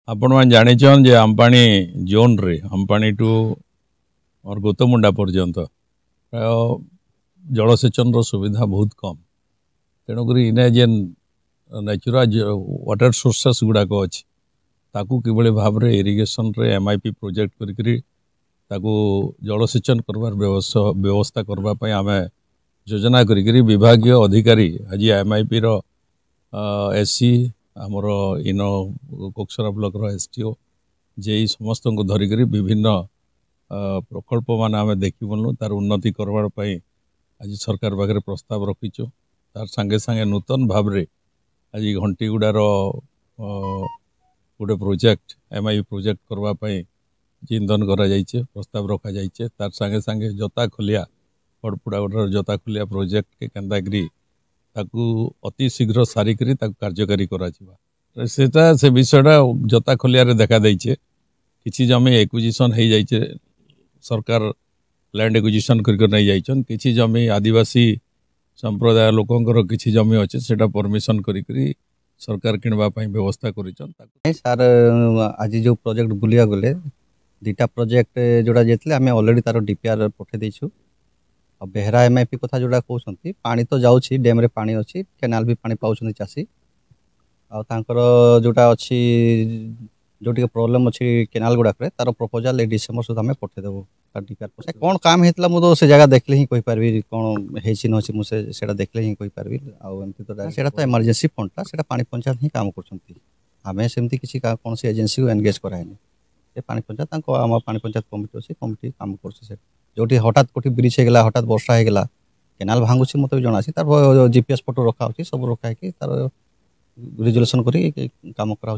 आपण मैंने जानिछन जे आमपानी जोन रे आमपानी टू और गोतमुंडा पर्यंत प्राय जलसेचन सुविधा बहुत कम तेणुक इने जेन नेचुरल वाटर सोर्सेस गुड़ाक अच्छी ताकू किभली भाव रे इरिगेशन रे एमआईपी प्रोजेक्ट करिकरी ताकू जलसेचन करबार व्यवस्था करबा पई आमे योजना करिकरी विभागीय अधिकारी आज एमआईपी रो एससी आमर इन कोक्सरा ब्लॉक रो एसटीओ जे समस्त को धरिकरी विभिन्न प्रकल्प मान आमे देखिबनु तार उन्नति करबार पई आज सरकार पाखे प्रस्ताव रखीचु तार संगे संगे नूतन भाव रे आज घंटीगुड़ार गोटे प्रोजेक्ट एमआई प्रोजेक्ट करने चिंतन करा प्रस्ताव रखा जाइए तार संगे संगे जोता खोलिया बड़पुड़ा जोता खोलिया प्रोजेक्ट के केन्दागिरी ताकू अति शीघ्र सारिकी कार्यकारी करा से विषयटा जोता खोलिया देखा देचे किसी जमी एक्विजिशन हो जाइए सरकार लैंड एक्विजिशन करके नहीं जाइछन किसी जमी आदिवासी संप्रदाय लोकंकर किसी जमी अच्छे से परमिशन करी सरकार किणवा व्यवस्था कर सार आज जो प्रोजेक्ट बुलिया गले दुटा प्रोजेक्ट जोड़ा जाते आम अलरेडी तार डीपीआर पठे देछु आ बेहरा एमआईपी कथा जोड़ा कहते पानी तो जाऊँगी डैम रे पानी अच्छी केनाल भी पानी पाँच चाषी आर जोटा अच्छी जो प्रोब्लेम अच्छी केनाल गुड़ाक तार प्रपोजाल डिसेम्बर सुधा आम पठेदेबू डीपीआर कौन काम होता मुझे से जगह देखले ही कहींपारि कौन है मुझे देखले ही कहींपारि आमती तो इमरजेंसी फंडटा से पानी पंचायत ही काम करें सेमती किसी कौन सी एजेंसी को एनगेज कराएनि से पानी पंचायत आम पानी पंचायत कमिटी अच्छी कमिटी काम कर जो हठात कौटी ब्रिज होगा हठात वर्षा होगा केनाल भांगुची मत भी जना तार जीपीएस फोटो रखा सब रखा तार रिजोल्यूशन कर काम करा।